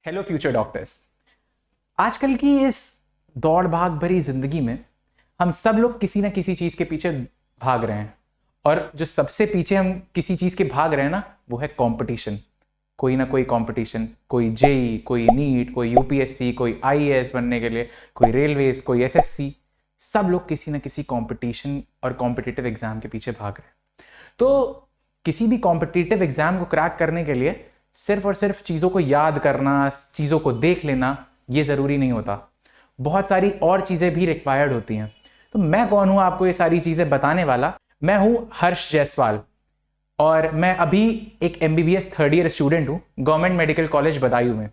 Hello future doctors. आजकल की इस दौड़ भाग भरी जिंदगी में हम सब लोग किसी ना किसी चीज के पीछे भाग रहे हैं, और जो सबसे पीछे हम किसी चीज के भाग रहे हैं ना, वो है कंपटीशन। कोई ना कोई कंपटीशन, कोई जेई, कोई नीट, कोई यूपीएससी, कोई आईएएस बनने के लिए, कोई रेलवेज, कोई एसएससी। सब लोग किसी ना किसी कंपटीशन और कॉम्पिटिटिव एग्जाम के पीछे भाग रहे हैं। तो किसी भी कॉम्पिटिटिव एग्जाम को क्रैक करने के लिए सिर्फ और सिर्फ चीज़ों को याद करना, चीज़ों को देख लेना, ये ज़रूरी नहीं होता। बहुत सारी और चीज़ें भी रिक्वायर्ड होती हैं। तो मैं कौन हूँ आपको ये सारी चीज़ें बताने वाला? मैं हूँ हर्ष जायसवाल, और मैं अभी एक MBBS थर्ड ईयर स्टूडेंट हूँ गवर्नमेंट मेडिकल कॉलेज बदायूं में।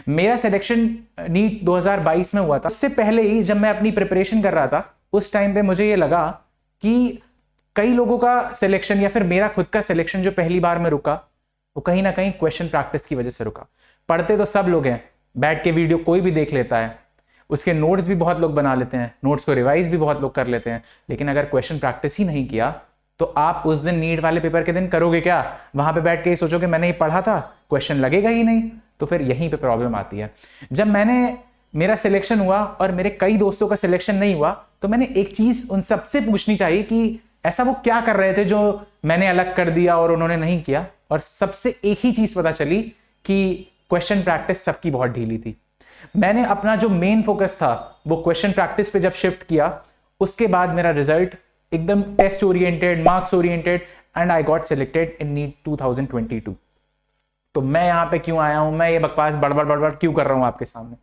मेरा सिलेक्शन नीट 2022 में हुआ था। उससे पहले ही जब मैं अपनी प्रिपरेशन कर रहा था, उस टाइम पे मुझे ये लगा कि कई लोगों का सिलेक्शन या फिर मेरा खुद का सिलेक्शन जो पहली बार में रुका, वो कहीं ना कहीं क्वेश्चन प्रैक्टिस की वजह से रुका। पढ़ते तो सब लोग हैं, बैठ के वीडियो कोई भी देख लेता है, उसके नोट्स भी बहुत लोग बना लेते हैं, नोट्स को रिवाइज भी बहुत लोग कर लेते हैं, लेकिन अगर क्वेश्चन प्रैक्टिस ही नहीं किया तो आप उस दिन नीट वाले पेपर के दिन करोगे क्या? वहां पे बैठ के ही सोचोगे मैंने ही पढ़ा था, क्वेश्चन लगेगा ही नहीं। तो फिर यहीं पे प्रॉब्लम आती है। जब मेरा सिलेक्शन हुआ और मेरे कई दोस्तों का सिलेक्शन नहीं हुआ, तो मैंने एक चीज उन सबसे पूछनी चाहिए कि ऐसा वो क्या कर रहे थे जो मैंने अलग कर दिया और उन्होंने नहीं किया। और सबसे एक ही चीज पता चली कि क्वेश्चन प्रैक्टिस सबकी बहुत ढीली थी। मैंने अपना जो मेन फोकस था वो क्वेश्चन प्रैक्टिस पे जब शिफ्ट किया, उसके बाद मेरा रिजल्ट एकदम test oriented, marks oriented, and I got selected in NEET 2022। तो मैं यहां पे क्यों आया हूं, मैं ये बकवास बड़बड़ क्यों कर रहा हूं आपके सामने?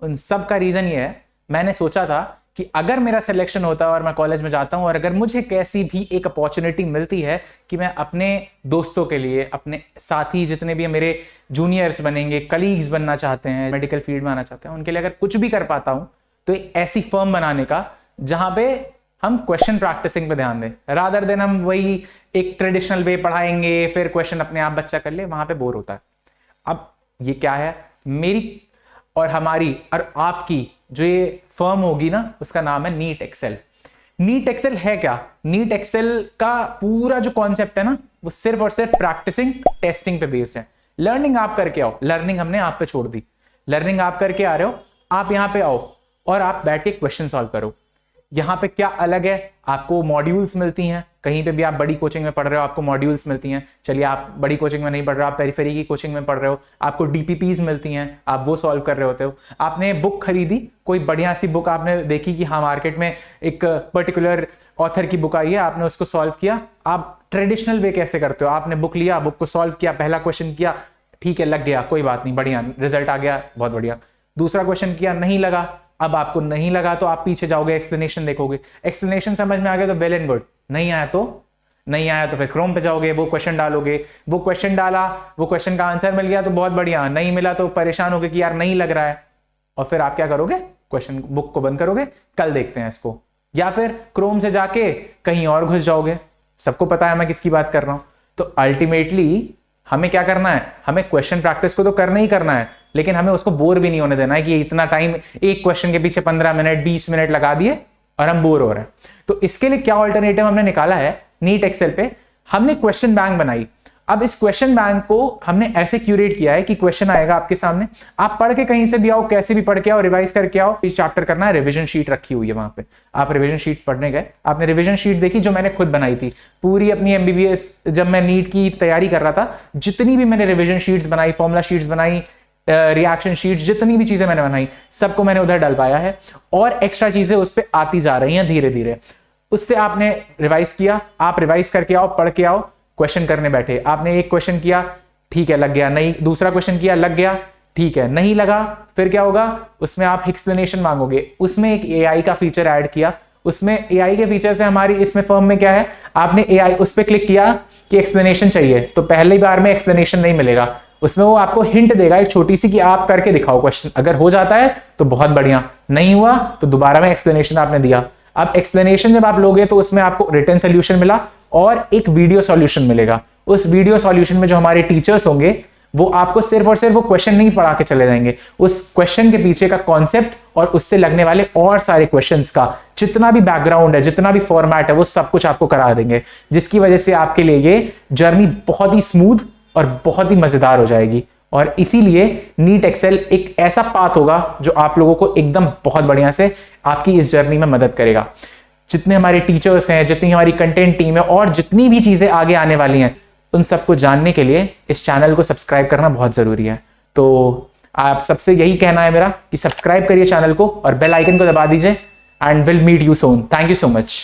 उन सब का रीजन ये है, मैंने सोचा था कि अगर मेरा सिलेक्शन होता है और मैं कॉलेज में जाता हूं, और अगर मुझे कैसी भी एक अपॉर्चुनिटी मिलती है कि मैं अपने दोस्तों के लिए, अपने साथी जितने भी मेरे जूनियर्स बनेंगे, कलीग्स बनना चाहते हैं, मेडिकल फील्ड में आना चाहते हैं, उनके लिए अगर कुछ भी कर पाता हूं, तो एक ऐसी फर्म बनाने का जहां पे हम क्वेश्चन प्रैक्टिसिंग पे ध्यान दें, रादर देन हम वही एक ट्रेडिशनल वे पढ़ाएंगे फिर क्वेश्चन अपने आप बच्चा कर ले, वहां पे बोर होता है। अब ये क्या है, मेरी और हमारी और आपकी जो ये फर्म होगी ना, उसका नाम है नीट एक्सेल। नीट एक्सेल है क्या? नीट एक्सेल का पूरा जो कॉन्सेप्ट है ना, वो सिर्फ और सिर्फ प्रैक्टिसिंग, टेस्टिंग पे बेस्ड है। लर्निंग आप करके आओ, लर्निंग हमने आप पे छोड़ दी। लर्निंग आप करके आ रहे हो, आप यहां पे आओ और आप बैठ के क्वेश्चन सॉल्व करो। यहां पे क्या अलग है, आपको मॉड्यूल्स मिलती हैं। कहीं पे भी आप बड़ी कोचिंग में पढ़ रहे हो, आपको मॉड्यूल्स मिलती हैं। चलिए आप बड़ी कोचिंग में नहीं पढ़ रहे हो, आप पेरिफेरी की कोचिंग में पढ़ रहे हो, आपको DPPs मिलती हैं, आप वो सॉल्व कर रहे होते हो। आपने बुक खरीदी, कोई बढ़िया सी बुक आपने देखी कि हाँ मार्केट में एक पर्टिकुलर ऑथर की बुक आई है, आपने उसको सॉल्व किया। आप ट्रेडिशनल वे कैसे करते हो? आपने बुक लिया, बुक को सॉल्व किया, पहला क्वेश्चन किया, ठीक है लग गया, कोई बात नहीं, बढ़िया रिजल्ट आ गया, बहुत बढ़िया। दूसरा क्वेश्चन किया, नहीं लगा। अब आपको नहीं लगा तो आप पीछे जाओगे, एक्सप्लेनेशन देखोगे, एक्सप्लेनेशन समझ में आ गया तो वेल एंड गुड। नहीं आया तो फिर क्रोम पे जाओगे, वो क्वेश्चन डालोगे, वो क्वेश्चन डाला, वो क्वेश्चन का आंसर मिल गया तो बहुत बढ़िया, नहीं मिला तो परेशान होगे कि यार नहीं लग रहा है। और फिर आप क्या करोगे? क्वेश्चन बुक को बंद करोगे, कल देखते हैं इसको, या फिर क्रोम से जाके कहीं और घुस जाओगे। सबको पता है मैं किसकी बात कर रहा हूं। तो अल्टीमेटली हमें क्या करना है? हमें क्वेश्चन प्रैक्टिस को तो करना ही करना है, लेकिन हमें उसको बोर भी नहीं होने देना है कि इतना टाइम एक क्वेश्चन के पीछे 15 मिनट 20 मिनट लगा दिए और हम बोर हो रहे हैं। तो इसके लिए क्या ऑल्टरनेटिव हमने निकाला है? नीट एक्सेल पे हमने क्वेश्चन बैंक बनाई। अब इस क्वेश्चन बैंक को हमने ऐसे क्यूरेट किया है कि क्वेश्चन आएगा आपके सामने, आप पढ़ के कहीं से भी आओ, कैसे भी पढ़ के आओ, रिवाइज करके आओ। इस चैप्टर करना है, रिवीजन शीट रखी हुई है वहां पे, आप रिवीजन शीट पढ़ने गए, आपने रिवीजन शीट देखी जो मैंने खुद बनाई थी। पूरी अपनी MBBS जब मैं नीट की तैयारी कर रहा था, जितनी भी मैंने रिवीजन शीट्स बनाई, फॉर्मुला शीट्स बनाई, रिएक्शन शीट्स, जितनी भी चीजें मैंने बनाई, सबको मैंने उधर डलवाया है, और एक्स्ट्रा चीजें उस पर आती जा रही हैं धीरे धीरे। उससे आपने रिवाइज किया, आप रिवाइज करके आओ, पढ़ के आओ, क्वेश्चन करने बैठे। आपने एक क्वेश्चन किया, ठीक है लग गया, नहीं, दूसरा क्वेश्चन किया, लग गया, ठीक है, नहीं लगा, फिर क्या होगा? उसमें आप एक्सप्लेनेशन मांगोगे। उसमें एक AI का फीचर ऐड किया। उसमें AI के फीचर से हमारी इसमें फर्म में क्या है, आपने AI उस पर क्लिक किया कि एक्सप्लेनेशन चाहिए, तो पहली बार में एक्सप्लेनेशन नहीं मिलेगा। उसमें वो आपको हिंट देगा एक छोटी सी कि आप करके दिखाओ क्वेश्चन, अगर हो जाता है तो बहुत बढ़िया, नहीं हुआ तो दोबारा में एक्सप्लेनेशन आपने दिया। अब एक्सप्लेनेशन जब आप लोगे तो उसमें आपको रिटन सोल्यूशन मिला और एक वीडियो सॉल्यूशन मिलेगा। उस वीडियो सॉल्यूशन में जो हमारे टीचर्स होंगे वो आपको सिर्फ और सिर्फ वो क्वेश्चन नहीं पढ़ा के चले जाएंगे, उस क्वेश्चन के पीछे का कॉन्सेप्ट और उससे लगने वाले और सारे क्वेश्चंस का जितना भी बैकग्राउंड है, जितना भी फॉर्मेट है, वो सब कुछ आपको करा देंगे, जिसकी वजह से आपके लिए ये जर्नी बहुत ही स्मूथ और बहुत ही मजेदार हो जाएगी। और इसीलिए नीट एक्सेल एक ऐसा पाथ होगा जो आप लोगों को एकदम बहुत बढ़िया से आपकी इस जर्नी में मदद करेगा। जितने हमारे टीचर्स हैं, जितनी हमारी कंटेंट टीम है और जितनी भी चीज़ें आगे आने वाली हैं, उन सबको जानने के लिए इस चैनल को सब्सक्राइब करना बहुत ज़रूरी है। तो आप सबसे यही कहना है मेरा कि सब्सक्राइब करिए चैनल को और बेल आइकन को दबा दीजिए and will meet you soon. Thank you so much.